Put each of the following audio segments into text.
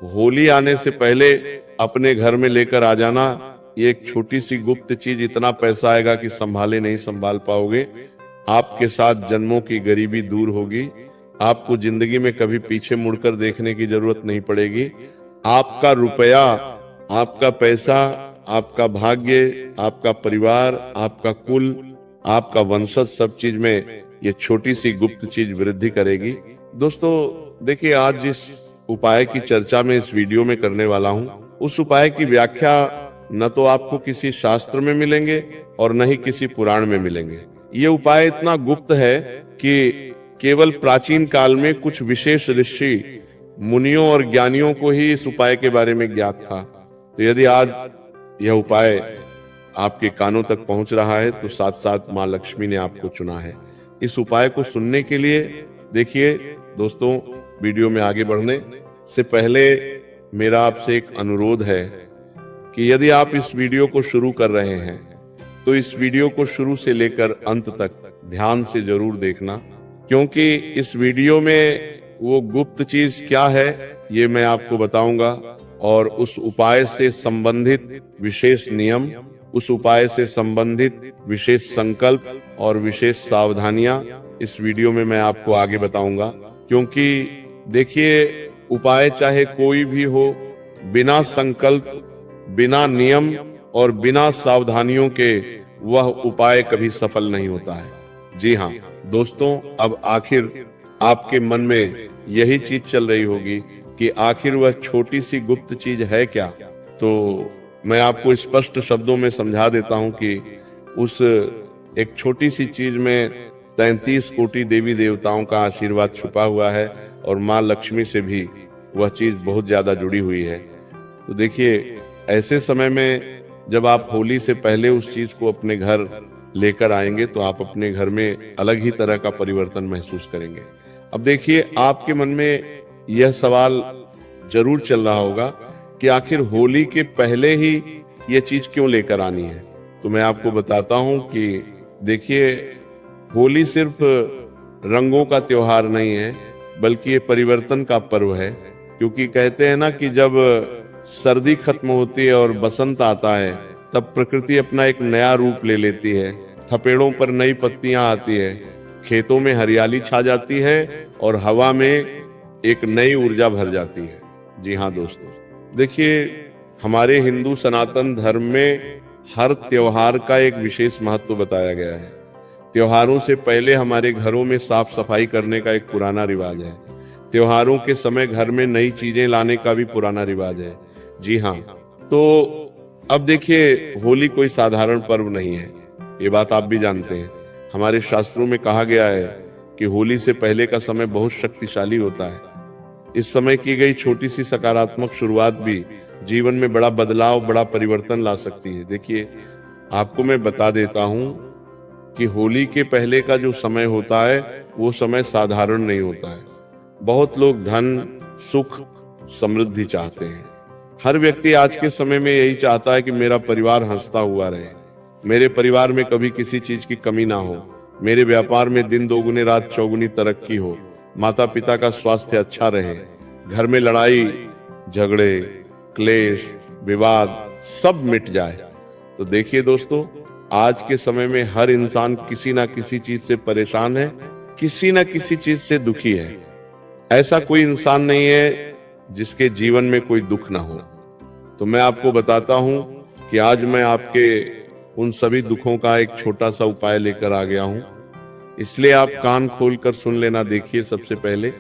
होली आने से पहले अपने घर में लेकर आ जाना। ये एक छोटी सी गुप्त चीज, इतना पैसा आएगा कि संभाले नहीं संभाल पाओगे। आपके साथ जन्मों की गरीबी दूर होगी। आपको जिंदगी में कभी पीछे मुड़कर देखने की जरूरत नहीं पड़ेगी। आपका रुपया, आपका पैसा, आपका भाग्य, आपका परिवार, आपका कुल, आपका वंशज, सब चीज में ये छोटी सी गुप्त चीज वृद्धि करेगी। दोस्तों देखिए, आज जिस उपाय की चर्चा में इस वीडियो में करने वाला हूं, उस उपाय की व्याख्या न तो आपको किसी शास्त्र में मिलेंगे और न ही किसी पुराण में मिलेंगे। ये उपाय इतना गुप्त है कि केवल प्राचीन काल में कुछ विशेष ऋषि, मुनियों और ज्ञानियों को ही इस उपाय के बारे में ज्ञात था। तो यदि आज यह उपाय आपके कानों तक पहुंच रहा है तो साथ साथ मां लक्ष्मी ने आपको चुना है इस उपाय को सुनने के लिए। देखिए दोस्तों, वीडियो में आगे बढ़ने से पहले मेरा आपसे एक अनुरोध है कि यदि आप इस वीडियो को शुरू कर रहे हैं तो इस वीडियो को शुरू से लेकर अंत तक ध्यान से जरूर देखना, क्योंकि इस वीडियो में वो गुप्त चीज क्या है ये मैं आपको बताऊंगा, और उस उपाय से संबंधित विशेष नियम, उस उपाय से संबंधित विशेष संकल्प और विशेष सावधानियां इस वीडियो में मैं आपको आगे बताऊंगा। क्योंकि देखिए, उपाय चाहे कोई भी हो, बिना संकल्प, बिना नियम और बिना सावधानियों के वह उपाय कभी सफल नहीं होता है। जी हाँ दोस्तों, अब आखिर आपके मन में यही चीज चल रही होगी कि आखिर वह छोटी सी गुप्त चीज है क्या। तो मैं आपको स्पष्ट शब्दों में समझा देता हूं कि उस एक छोटी सी चीज में 33 कोटि देवी देवताओं का आशीर्वाद छुपा हुआ है और मां लक्ष्मी से भी वह चीज बहुत ज्यादा जुड़ी हुई है। तो देखिए, ऐसे समय में जब आप होली से पहले उस चीज को अपने घर लेकर आएंगे तो आप अपने घर में अलग ही तरह का परिवर्तन महसूस करेंगे। अब देखिए, आपके मन में यह सवाल जरूर चल रहा होगा कि आखिर होली के पहले ही यह चीज क्यों लेकर आनी है। तो मैं आपको बताता हूं कि देखिए, होली सिर्फ रंगों का त्योहार नहीं है, बल्कि ये परिवर्तन का पर्व है। क्योंकि कहते हैं ना कि जब सर्दी खत्म होती है और बसंत आता है, तब प्रकृति अपना एक नया रूप ले लेती है। थपेड़ों पर नई पत्तियां आती है, खेतों में हरियाली छा जाती है और हवा में एक नई ऊर्जा भर जाती है। जी हाँ दोस्तों, देखिए, हमारे हिंदू सनातन धर्म में हर त्योहार का एक विशेष महत्व बताया गया है। त्योहारों से पहले हमारे घरों में साफ सफाई करने का एक पुराना रिवाज है। त्योहारों के समय घर में नई चीजें लाने का भी पुराना रिवाज है। जी हाँ, तो अब देखिए, होली कोई साधारण पर्व नहीं है, ये बात आप भी जानते हैं। हमारे शास्त्रों में कहा गया है कि होली से पहले का समय बहुत शक्तिशाली होता है। इस समय की गई छोटी सी सकारात्मक शुरुआत भी जीवन में बड़ा बदलाव, बड़ा परिवर्तन ला सकती है। देखिए, आपको मैं बता देता हूं कि होली के पहले का जो समय होता है वो समय साधारण नहीं होता है। बहुत लोग धन, सुख, समृद्धि चाहते हैं। हर व्यक्ति आज के समय में यही चाहता है कि मेरा परिवार हंसता हुआ रहे, मेरे परिवार में कभी किसी चीज की कमी ना हो, मेरे व्यापार में दिन दोगुने रात चौगुनी तरक्की हो, माता पिता का स्वास्थ्य अच्छा रहे, घर में लड़ाई झगड़े, क्लेश, विवाद सब मिट जाए। तो देखिए दोस्तों, आज के समय में हर इंसान किसी ना किसी चीज से परेशान है, किसी ना किसी चीज से दुखी है। ऐसा कोई इंसान नहीं है जिसके जीवन में कोई दुख ना हो। तो मैं आपको बताता हूं कि आज मैं आपके उन सभी दुखों का एक छोटा सा उपाय लेकर आ गया हूं, इसलिए आप कान खोलकर सुन लेना। देखिए, सबसे पहले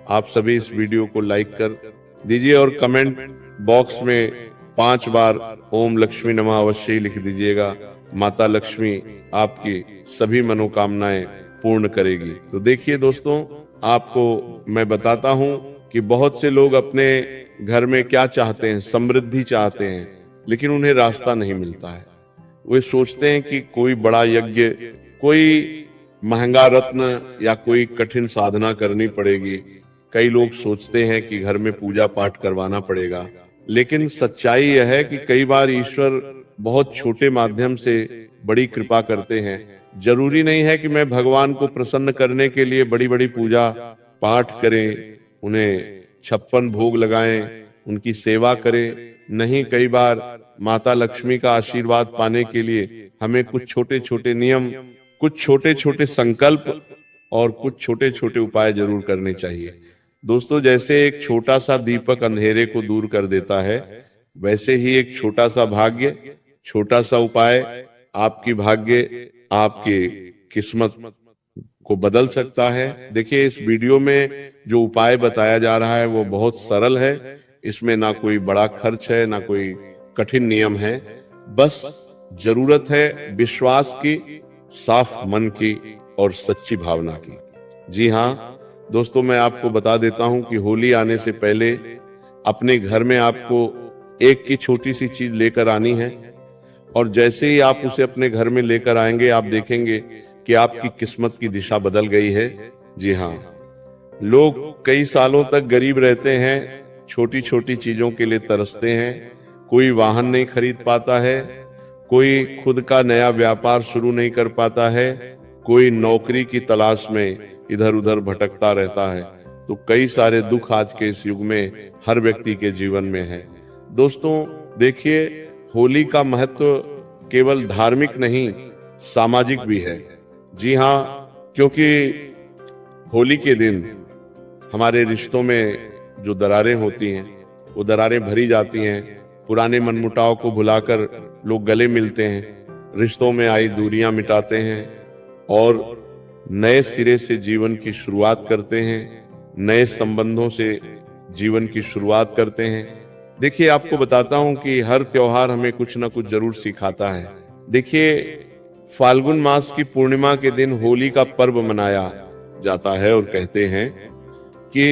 आप सभी इस वीडियो को लाइक कर दीजिए और कमेंट बॉक्स में 5 बार ओम लक्ष्मी नमः अवश्य ही लिख दीजिएगा। माता लक्ष्मी आपकी सभी मनोकामनाएं पूर्ण करेगी। तो देखिए दोस्तों, आपको मैं बताता हूं कि बहुत से लोग अपने घर में क्या चाहते हैं, समृद्धि चाहते हैं, लेकिन उन्हें रास्ता नहीं मिलता है। वे सोचते हैं कि कोई बड़ा यज्ञ, कोई महंगा रत्न या कोई कठिन साधना करनी पड़ेगी। कई लोग सोचते हैं कि घर में पूजा पाठ करवाना पड़ेगा, लेकिन सच्चाई यह है कि कई बार ईश्वर बहुत छोटे माध्यम से बड़ी कृपा करते हैं। जरूरी नहीं है कि मैं भगवान को प्रसन्न करने के लिए बड़ी बड़ी पूजा पाठ करें, उन्हें 56 भोग लगाएं उनकी सेवा करें। नहीं, कई बार माता लक्ष्मी का आशीर्वाद पाने के लिए हमें कुछ छोटे छोटे नियम, कुछ छोटे छोटे संकल्प और कुछ छोटे छोटे उपाय जरूर करने चाहिए। दोस्तों, जैसे एक छोटा सा दीपक अंधेरे को दूर कर देता है, वैसे ही एक छोटा सा भाग्य, छोटा सा उपाय आपकी भाग्य, आपकी किस्मत को बदल सकता है। देखिए, इस वीडियो में जो उपाय बताया जा रहा है वो बहुत सरल है। इसमें ना कोई बड़ा खर्च है, ना कोई कठिन नियम है। बस जरूरत है विश्वास की, साफ मन की और सच्ची भावना की। जी हाँ दोस्तों, मैं आपको बता देता हूं कि होली आने से पहले अपने घर में आपको एक की छोटी सी चीज लेकर आनी है, और जैसे ही आप उसे अपने घर में लेकर आएंगे, आप देखेंगे कि आपकी किस्मत की दिशा बदल गई है। जी हाँ, लोग कई सालों तक गरीब रहते हैं, छोटी छोटी चीजों के लिए तरसते हैं। कोई वाहन नहीं खरीद पाता है, कोई खुद का नया व्यापार शुरू नहीं कर पाता है, कोई नौकरी की तलाश में इधर उधर भटकता रहता है। तो कई सारे दुख आज के इस युग में हर व्यक्ति के जीवन में है। दोस्तों देखिए, होली का महत्व केवल धार्मिक नहीं, सामाजिक भी है। जी हाँ, क्योंकि होली के दिन हमारे रिश्तों में जो दरारें होती हैं वो दरारें भरी जाती हैं। पुराने मनमुटाव को भुलाकर लोग गले मिलते हैं, रिश्तों में आई दूरियां मिटाते हैं और नए सिरे से जीवन की शुरुआत करते हैं, नए संबंधों से जीवन की शुरुआत करते हैं। देखिए, आपको बताता हूं कि हर त्योहार हमें कुछ ना कुछ जरूर सिखाता है। देखिए, फाल्गुन मास की पूर्णिमा के दिन होली का पर्व मनाया जाता है और कहते हैं कि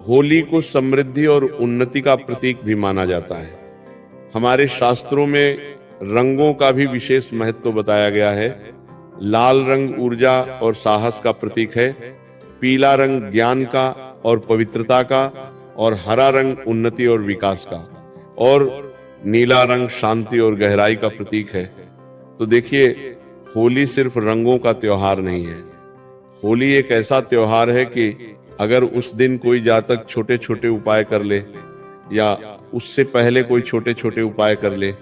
होली को समृद्धि और उन्नति का प्रतीक भी माना जाता है। हमारे शास्त्रों में रंगों का भी विशेष महत्व बताया गया है। लाल रंग ऊर्जा और साहस का प्रतीक है, पीला रंग ज्ञान का और पवित्रता का, और हरा रंग उन्नति और विकास का, और नीला रंग शांति और गहराई का प्रतीक है। तो देखिए, होली सिर्फ रंगों का त्योहार नहीं है। होली एक ऐसा त्योहार है कि अगर उस दिन कोई जातक छोटे छोटे उपाय कर ले, या उससे पहले कोई छोटे छोटे उपाय कर ले,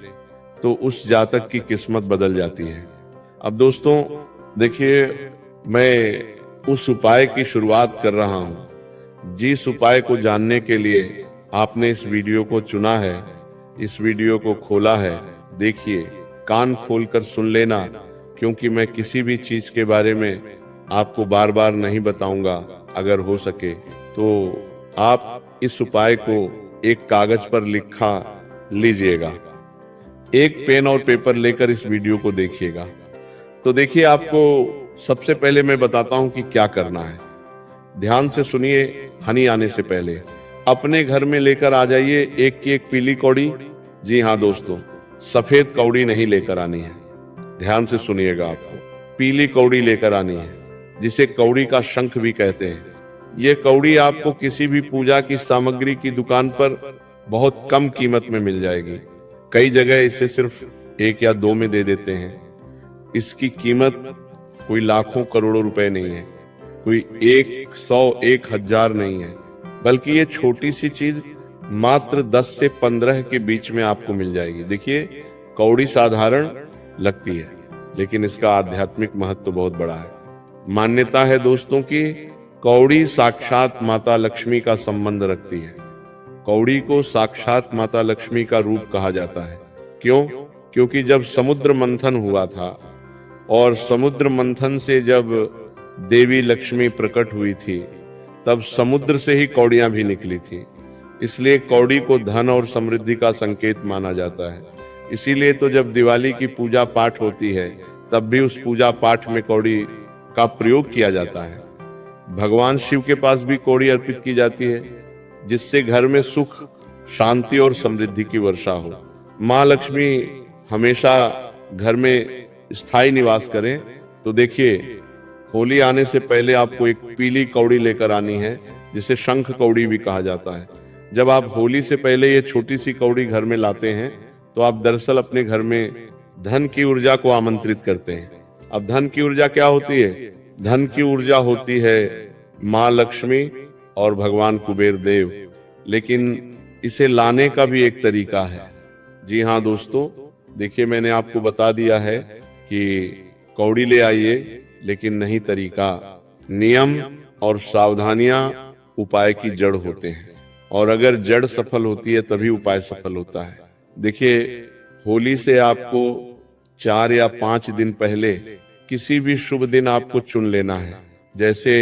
तो उस जातक की किस्मत बदल जाती है। अब दोस्तों देखिए, मैं उस उपाय की शुरुआत कर रहा हूं। जिस उपाय को जानने के लिए आपने इस वीडियो को चुना है, इस वीडियो को खोला है, देखिए, कान खोलकर सुन लेना, क्योंकि मैं किसी भी चीज के बारे में आपको बार बार नहीं बताऊंगा। अगर हो सके तो आप इस उपाय को एक कागज पर लिखा लीजिएगा, एक पेन और पेपर लेकर इस वीडियो को देखिएगा। तो देखिए, आपको सबसे पहले मैं बताता हूं कि क्या करना है। ध्यान से सुनिए। हनी आने से पहले अपने घर में लेकर आ जाइए एक की एक पीली कौड़ी। जी हाँ दोस्तों, सफेद कौड़ी नहीं लेकर आनी है। ध्यान से सुनिएगा, आपको पीली कौड़ी लेकर आनी है, जिसे कौड़ी का शंख भी कहते हैं। ये कौड़ी आपको किसी भी पूजा की सामग्री की दुकान पर बहुत कम कीमत में मिल जाएगी। कई जगह इसे सिर्फ 1 या 2 में दे देते हैं। इसकी कीमत कोई लाखों करोड़ों रुपए नहीं है, कोई 100, 1000 नहीं है, बल्कि ये छोटी सी चीज मात्र 10 से 15 के बीच में आपको मिल जाएगी। देखिए, कौड़ी साधारण लगती है, लेकिन इसका आध्यात्मिक महत्व बहुत बड़ा है। मान्यता है दोस्तों कि कौड़ी साक्षात माता लक्ष्मी का संबंध रखती है। कौड़ी को साक्षात माता लक्ष्मी का रूप कहा जाता है। क्यों? क्योंकि जब समुद्र मंथन हुआ था, और समुद्र मंथन से जब देवी लक्ष्मी प्रकट हुई थी, तब समुद्र से ही कौड़ियां भी निकली थी। इसलिए कौड़ी को धन और समृद्धि का संकेत माना जाता है। इसीलिए तो जब दिवाली की पूजा पाठ होती है, तब भी उस पूजा पाठ में कौड़ी का प्रयोग किया जाता है। भगवान शिव के पास भी कौड़ी अर्पित की जाती है, जिससे घर में सुख, शांति और समृद्धि की वर्षा हो। माँ लक्ष्मी हमेशा घर में स्थायी निवास करें। तो देखिए, होली आने से पहले आपको एक पीली कौड़ी लेकर आनी है, जिसे शंख कौड़ी भी कहा जाता है। जब आप होली से पहले ये छोटी सी कौड़ी घर में लाते हैं, तो आप दरअसल अपने घर में धन की ऊर्जा को आमंत्रित करते हैं। अब धन की ऊर्जा क्या होती है? धन की ऊर्जा होती है माँ लक्ष्मी और भगवान कुबेर देव। लेकिन इसे लाने का भी एक तरीका है। जी हाँ दोस्तों, देखिए मैंने आपको बता दिया है कि कौड़ी ले आइए, लेकिन नहीं तरीका। नियम और सावधानियां उपाय की जड़ होते हैं, और अगर जड़ सफल होती है तभी उपाय सफल होता है। देखिए, होली से आपको 4 या 5 दिन पहले किसी भी शुभ दिन आपको चुन लेना है। जैसे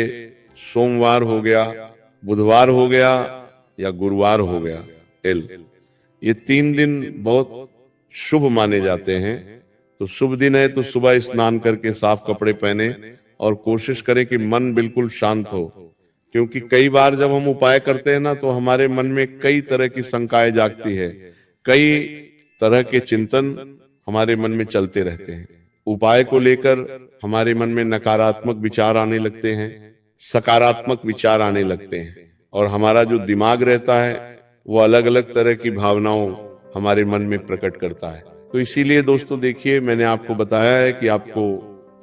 सोमवार हो गया, बुधवार हो गया या गुरुवार हो गया। ये 3 दिन बहुत शुभ माने जाते हैं। तो शुभ दिन है तो सुबह स्नान करके साफ कपड़े पहने और कोशिश करें कि मन बिल्कुल शांत हो, क्योंकि कई बार जब हम उपाय करते हैं ना तो हमारे मन में कई तरह की शंकाएं जागती है, कई तरह के चिंतन हमारे मन में चलते रहते हैं। उपाय को लेकर हमारे मन में नकारात्मक विचार आने लगते हैं, सकारात्मक विचार आने लगते हैं, और हमारा जो दिमाग रहता है वो अलग अलग तरह की भावनाओं हमारे मन में प्रकट करता है। तो इसीलिए दोस्तों देखिए, मैंने आपको बताया है कि आपको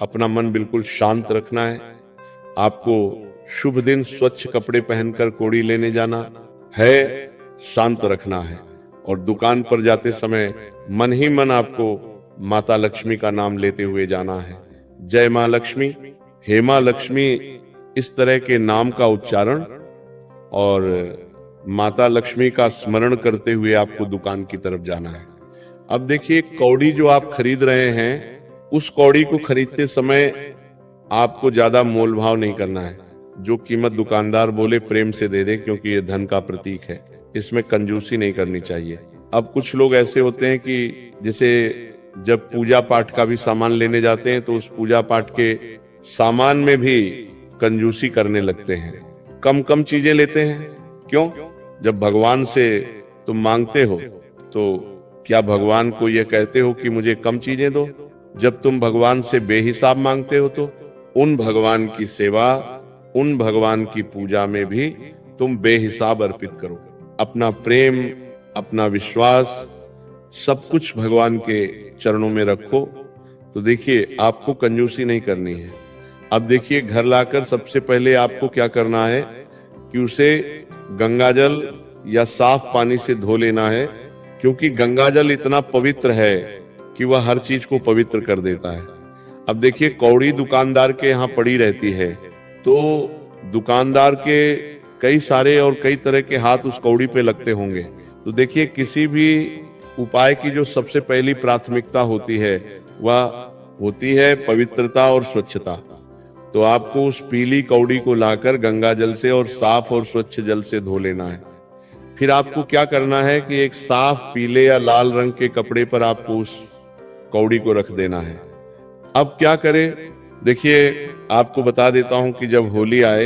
अपना मन बिल्कुल शांत रखना है। आपको शुभ दिन स्वच्छ कपड़े पहनकर कौड़ी लेने जाना है, शांत रखना है, और दुकान पर जाते समय मन ही मन आपको माता लक्ष्मी का नाम लेते हुए जाना है। जय मां लक्ष्मी, हे मां लक्ष्मी, इस तरह के नाम का उच्चारण और माता लक्ष्मी का स्मरण करते हुए आपको दुकान की तरफ जाना है। अब देखिए, कौड़ी जो आप खरीद रहे हैं, उस कौड़ी को खरीदते समय आपको ज्यादा मोल भाव नहीं करना है। जो कीमत दुकानदार बोले प्रेम से दे दे, क्योंकि ये धन का प्रतीक है। इसमें कंजूसी नहीं करनी चाहिए। अब कुछ लोग ऐसे होते हैं कि जैसे जब पूजा पाठ का भी सामान लेने जाते हैं तो उस पूजा पाठ के सामान में भी कंजूसी करने लगते हैं, कम कम चीजें लेते हैं। क्यों? जब भगवान से तुम मांगते हो तो क्या भगवान को ये कहते हो कि मुझे कम चीजें दो? जब तुम भगवान से बेहिसाब मांगते हो तो उन भगवान की सेवा, उन भगवान की पूजा में भी तुम बेहिसाब अर्पित करो। अपना प्रेम, अपना विश्वास, सब कुछ भगवान के चरणों में रखो। तो देखिए, आपको कंजूसी नहीं करनी है। अब देखिए, घर लाकर सबसे पहले आपको क्या करना है कि उसे गंगाजल या साफ पानी से धो लेना है, क्योंकि गंगाजल इतना पवित्र है कि वह हर चीज को पवित्र कर देता है। अब देखिए, कौड़ी दुकानदार के यहाँ पड़ी रहती है, तो दुकानदार के कई सारे और कई तरह के हाथ उस कौड़ी पे लगते होंगे। तो देखिए, किसी भी उपाय की जो सबसे पहली प्राथमिकता होती है वह होती है पवित्रता और स्वच्छता। तो आपको उस पीली कौड़ी को लाकर गंगा जल से और साफ और स्वच्छ जल से धो लेना है। फिर आपको क्या करना है कि एक साफ पीले या लाल रंग के कपड़े पर आपको उस कौड़ी को रख देना है। अब क्या करें? देखिए, आपको बता देता हूं कि जब होली आए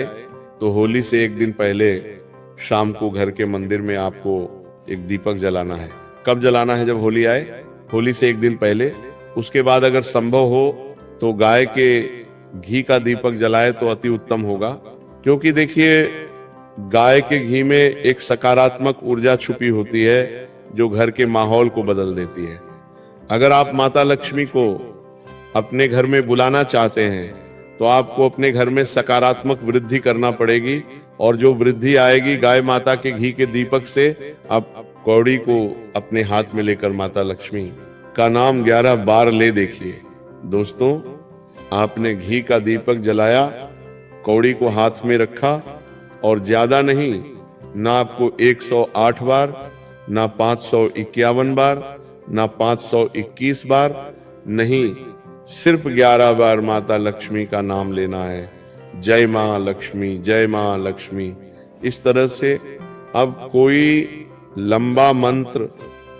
तो होली से एक दिन पहले शाम को घर के मंदिर में आपको एक दीपक जलाना है। कब जलाना है? जब होली आए, होली से एक दिन पहले। उसके बाद अगर संभव हो तो गाय के घी का दीपक जलाए तो अति उत्तम होगा, क्योंकि देखिए, गाय के घी में एक सकारात्मक ऊर्जा छुपी होती है जो घर के माहौल को बदल देती है। अगर आप माता लक्ष्मी को अपने घर में बुलाना चाहते हैं तो आपको अपने घर में सकारात्मक वृद्धि करना पड़ेगी, और जो वृद्धि आएगी गाय माता के घी के दीपक से। आप कौड़ी को अपने हाथ में लेकर माता लक्ष्मी का नाम 11 बार ले देखिए। दोस्तों, आपने घी का दीपक जलाया, कौड़ी को हाथ में रखा, और ज्यादा नहीं, ना आपको 108 बार, ना 551 बार, ना 521 बार, नहीं, सिर्फ 11 बार माता लक्ष्मी का नाम लेना है। जय मां लक्ष्मी, जय मां लक्ष्मी। इस तरह से अब कोई लंबा मंत्र,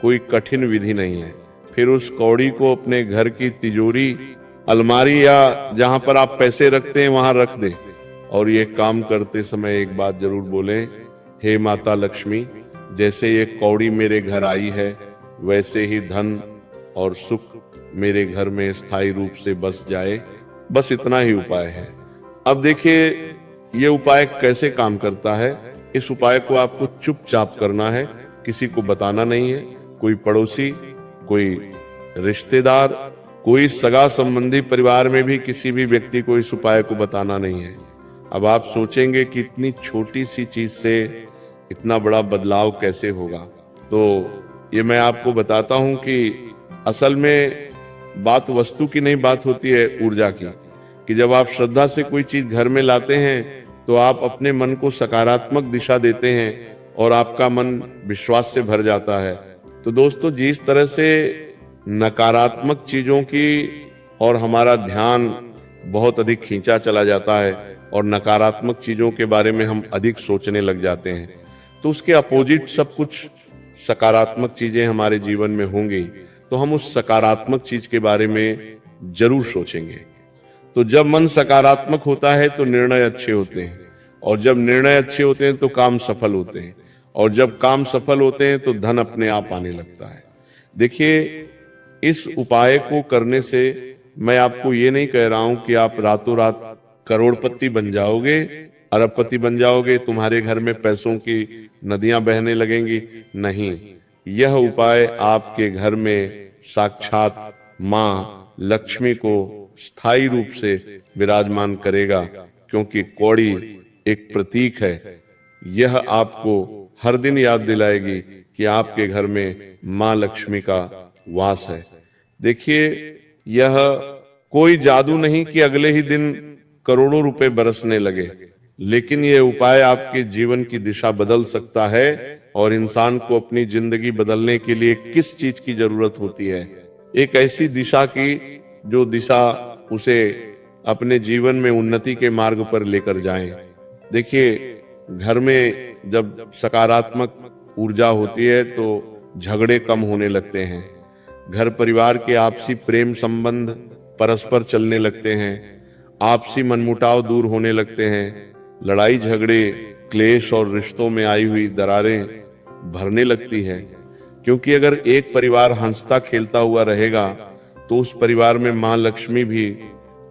कोई कठिन विधि नहीं है। फिर उस कौड़ी को अपने घर की तिजोरी, अलमारी या जहां पर आप पैसे रखते हैं वहां रख दे, और ये काम करते समय एक बात जरूर बोलें, हे माता लक्ष्मी, जैसे ये कौड़ी मेरे घर आई है वैसे ही धन और सुख मेरे घर में स्थायी रूप से बस जाए। बस इतना ही उपाय है। अब देखिए, ये उपाय कैसे काम करता है। इस उपाय को आपको चुपचाप करना है, किसी को बताना नहीं है। कोई पड़ोसी, कोई रिश्तेदार, कोई सगा संबंधी, परिवार में भी किसी भी व्यक्ति को इस उपाय को बताना नहीं है। अब आप सोचेंगे कि इतनी छोटी सी चीज से इतना बड़ा बदलाव कैसे होगा। तो ये मैं आपको बताता हूं कि असल में बात वस्तु की नहीं, बात होती है ऊर्जा की। कि जब आप श्रद्धा से कोई चीज घर में लाते हैं तो आप अपने मन को सकारात्मक दिशा देते हैं और आपका मन विश्वास से भर जाता है। तो दोस्तों, जिस तरह से नकारात्मक चीजों की और हमारा ध्यान बहुत अधिक खींचा चला जाता है और नकारात्मक चीजों के बारे में हम अधिक सोचने लग जाते हैं, तो उसके अपोजिट सब कुछ सकारात्मक चीजें हमारे जीवन में होंगी, तो हम उस सकारात्मक चीज के बारे में जरूर सोचेंगे। तो जब मन सकारात्मक होता है तो निर्णय अच्छे होते हैं, और जब निर्णय अच्छे होते हैं तो काम सफल होते हैं, और जब काम सफल होते हैं तो धन अपने आप आने लगता है। देखिए, इस उपाय को करने से मैं आपको ये नहीं कह रहा हूं कि आप रातों रात करोड़पति बन जाओगे, अरबपति बन जाओगे, तुम्हारे घर में पैसों की नदियां बहने लगेंगी। नहीं, यह उपाय आपके घर में साक्षात माँ लक्ष्मी को स्थायी रूप से विराजमान करेगा, क्योंकि कौड़ी एक प्रतीक है। यह आपको हर दिन याद दिलाएगी कि आपके घर में माँ लक्ष्मी का वास है। देखिए, यह कोई जादू नहीं कि अगले ही दिन करोड़ों रुपए बरसने लगे, लेकिन यह उपाय आपके जीवन की दिशा बदल सकता है। और इंसान को अपनी जिंदगी बदलने के लिए किस चीज की जरूरत होती है? एक ऐसी दिशा की जो दिशा उसे अपने जीवन में उन्नति के मार्ग पर लेकर जाए। देखिए, घर में जब सकारात्मक ऊर्जा होती है तो झगड़े कम होने लगते हैं, घर परिवार के आपसी प्रेम संबंध परस्पर चलने लगते हैं, आपसी मनमुटाव दूर होने लगते हैं, लड़ाई झगड़े क्लेश और रिश्तों में आई हुई दरारें भरने लगती है। क्योंकि अगर एक परिवार हंसता खेलता हुआ रहेगा तो उस परिवार में मां लक्ष्मी भी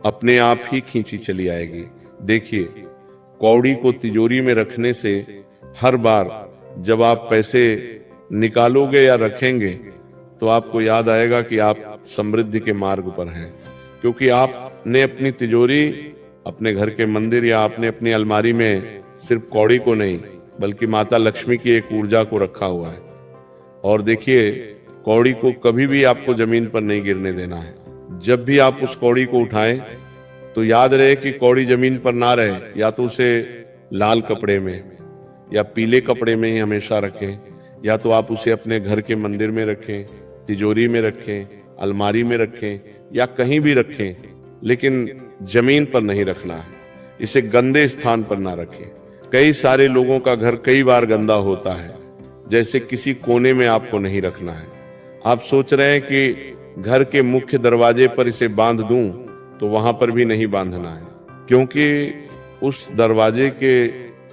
अपने आप ही खींची चली आएगी। देखिए, कौड़ी को तिजोरी में रखने से हर बार जब आप पैसे निकालोगे या रखेंगे तो आपको याद आएगा कि आप समृद्धि के मार्ग पर हैं, क्योंकि आपने अपनी तिजोरी, अपने घर के मंदिर या आपने अपनी अलमारी में सिर्फ कौड़ी को नहीं बल्कि माता लक्ष्मी की एक ऊर्जा को रखा हुआ है। और देखिए, कौड़ी को कभी भी आपको जमीन पर नहीं गिरने देना है। जब भी आप उस कौड़ी को उठाएं तो याद रहे कि कौड़ी जमीन पर ना रहे, या तो उसे लाल कपड़े में या पीले कपड़े में ही हमेशा रखें, या तो आप उसे अपने घर के मंदिर में रखें, तिजोरी में रखें, अलमारी में रखें या कहीं भी रखें, लेकिन जमीन पर नहीं रखना है। इसे गंदे स्थान पर ना रखें। कई सारे लोगों का घर कई बार गंदा होता है, जैसे किसी कोने में आपको नहीं रखना है। आप सोच रहे हैं कि घर के मुख्य दरवाजे पर इसे बांध दूं, तो वहां पर भी नहीं बांधना है, क्योंकि उस दरवाजे के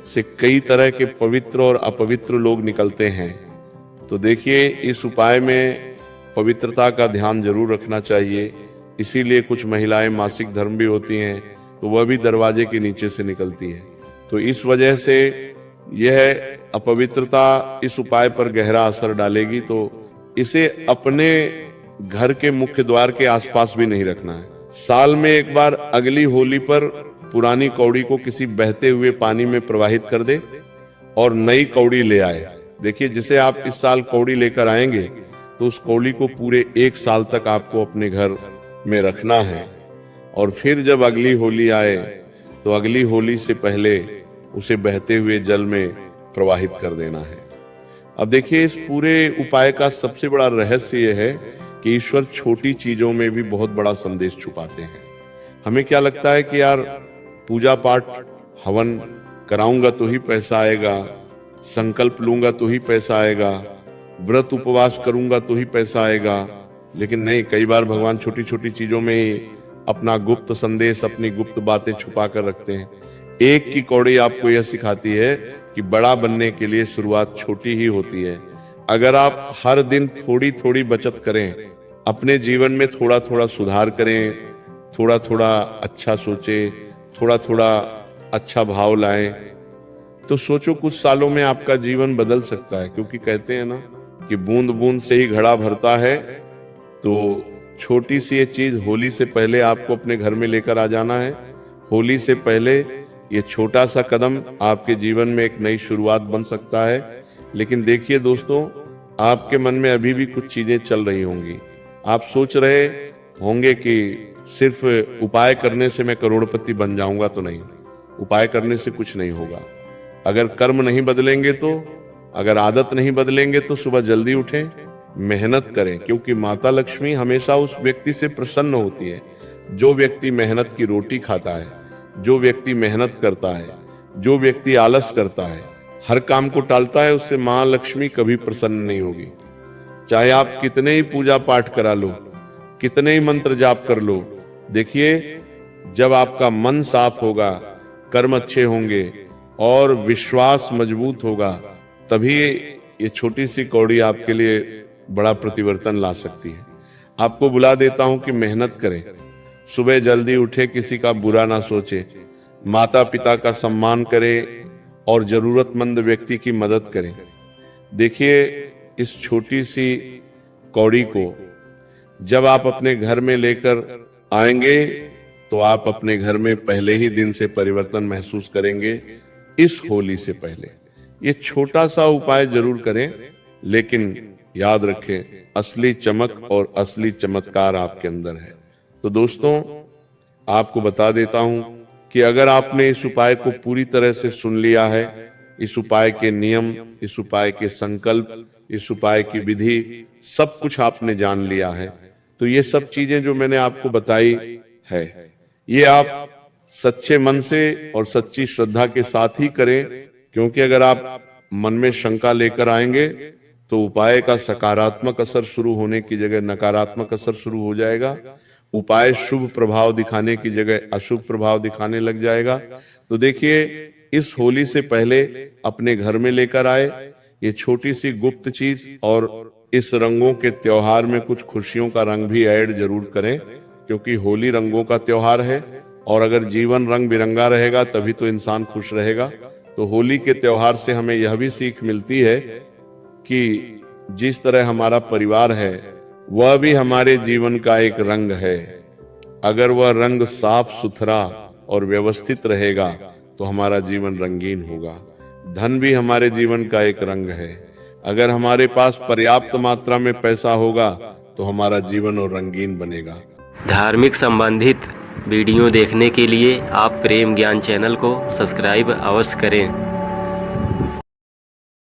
से कई तरह के पवित्र और अपवित्र लोग निकलते हैं। तो देखिए, इस उपाय में पवित्रता का ध्यान जरूर रखना चाहिए। इसीलिए कुछ महिलाएं मासिक धर्म भी होती हैं तो वह भी दरवाजे के नीचे से निकलती है। तो इस वजह से यह अपवित्रता इस उपाय पर गहरा असर डालेगी। तो इसे अपने घर के मुख्य द्वार के आसपास भी नहीं रखना है। साल में एक बार अगली होली पर पुरानी कौड़ी को किसी बहते हुए पानी में प्रवाहित कर दे और नई कौड़ी ले आए। देखिए, जिसे आप इस साल कौड़ी लेकर आएंगे तो उस कौड़ी को पूरे एक साल तक आपको अपने घर में रखना है, और फिर जब अगली होली आए तो अगली होली से पहले उसे बहते हुए जल में प्रवाहित कर देना है। अब देखिए, इस पूरे उपाय का सबसे बड़ा रहस्य यह है कि ईश्वर छोटी चीजों में भी बहुत बड़ा संदेश छुपाते हैं। हमें क्या लगता है कि यार, पूजा पाठ हवन कराऊंगा तो ही पैसा आएगा, संकल्प लूंगा तो ही पैसा आएगा, व्रत उपवास करूंगा तो ही पैसा आएगा। लेकिन नहीं, कई बार भगवान छोटी छोटी चीजों में ही अपना गुप्त संदेश, अपनी गुप्त बातें छुपा कर रखते हैं। एक की कौड़ी आपको यह सिखाती है कि बड़ा बनने के लिए शुरुआत छोटी ही होती है। अगर आप हर दिन थोड़ी थोड़ी बचत करें, अपने जीवन में थोड़ा थोड़ा सुधार करें, थोड़ा थोड़ा अच्छा सोचें, थोड़ा थोड़ा अच्छा भाव लाएं, तो सोचो कुछ सालों में आपका जीवन बदल सकता है। क्योंकि कहते हैं ना कि बूंद बूंद से ही घड़ा भरता है। तो छोटी सी ये चीज होली से पहले आपको अपने घर में लेकर आ जाना है। होली से पहले ये छोटा सा कदम आपके जीवन में एक नई शुरुआत बन सकता है। लेकिन देखिए दोस्तों, आपके मन में अभी भी कुछ चीजें चल रही होंगी। आप सोच रहे होंगे कि सिर्फ उपाय करने से मैं करोड़पति बन जाऊंगा, तो नहीं, उपाय करने से कुछ नहीं होगा। अगर कर्म नहीं बदलेंगे तो, अगर आदत नहीं बदलेंगे तो सुबह जल्दी उठें, मेहनत करें, क्योंकि माता लक्ष्मी हमेशा उस व्यक्ति से प्रसन्न होती है जो व्यक्ति मेहनत की रोटी खाता है, जो व्यक्ति मेहनत करता है, जो व्यक्ति आलस करता है, हर काम को टालता है, उससे मां लक्ष्मी कभी प्रसन्न नहीं होगी। चाहे आप कितने ही पूजा पाठ करा लो, कितने ही मंत्र जाप कर लो, देखिए जब आपका मन साफ होगा, कर्म अच्छे होंगे और विश्वास मजबूत होगा, तभी ये छोटी सी कौड़ी आपके लिए बड़ा परिवर्तन ला सकती है। आपको बुला देता हूं कि मेहनत करें, सुबह जल्दी उठे, किसी का बुरा ना सोचे, माता पिता का सम्मान करें और जरूरतमंद व्यक्ति की मदद करें। देखिए इस छोटी सी कौड़ी को जब आप अपने घर में लेकर आएंगे तो आप अपने घर में पहले ही दिन से परिवर्तन महसूस करेंगे। इस होली से पहले ये छोटा सा उपाय जरूर करें, लेकिन याद रखें असली चमक और असली चमत्कार आपके अंदर है। तो दोस्तों, आपको बता देता हूं कि अगर आपने इस उपाय को पूरी तरह से सुन लिया है, इस उपाय के नियम, इस उपाय के संकल्प, इस उपाय की विधि, सब कुछ आपने जान लिया है, तो ये सब चीजें जो मैंने आपको बताई है, ये आप सच्चे मन से और सच्ची श्रद्धा के साथ ही करें। क्योंकि अगर आप मन में शंका लेकर आएंगे तो उपाय का सकारात्मक असर शुरू होने की जगह नकारात्मक असर शुरू हो जाएगा। उपाय शुभ प्रभाव दिखाने की जगह अशुभ प्रभाव दिखाने लग जाएगा। तो देखिए, इस होली से पहले अपने घर में लेकर आए ये छोटी सी गुप्त चीज, और इस रंगों के त्योहार में कुछ खुशियों का रंग भी ऐड जरूर करें, क्योंकि होली रंगों का त्योहार है और अगर जीवन रंग बिरंगा रहेगा तभी तो इंसान खुश रहेगा। तो होली के त्योहार से हमें यह भी सीख मिलती है कि जिस तरह हमारा परिवार है वह भी हमारे जीवन का एक रंग है। अगर वह रंग साफ सुथरा और व्यवस्थित रहेगा तो हमारा जीवन रंगीन होगा। धन भी हमारे जीवन का एक रंग है। अगर हमारे पास पर्याप्त मात्रा में पैसा होगा तो हमारा जीवन और रंगीन बनेगा। धार्मिक संबंधित वीडियो देखने के लिए आप प्रेम ज्ञान चैनल को सब्सक्राइब अवश्य करें।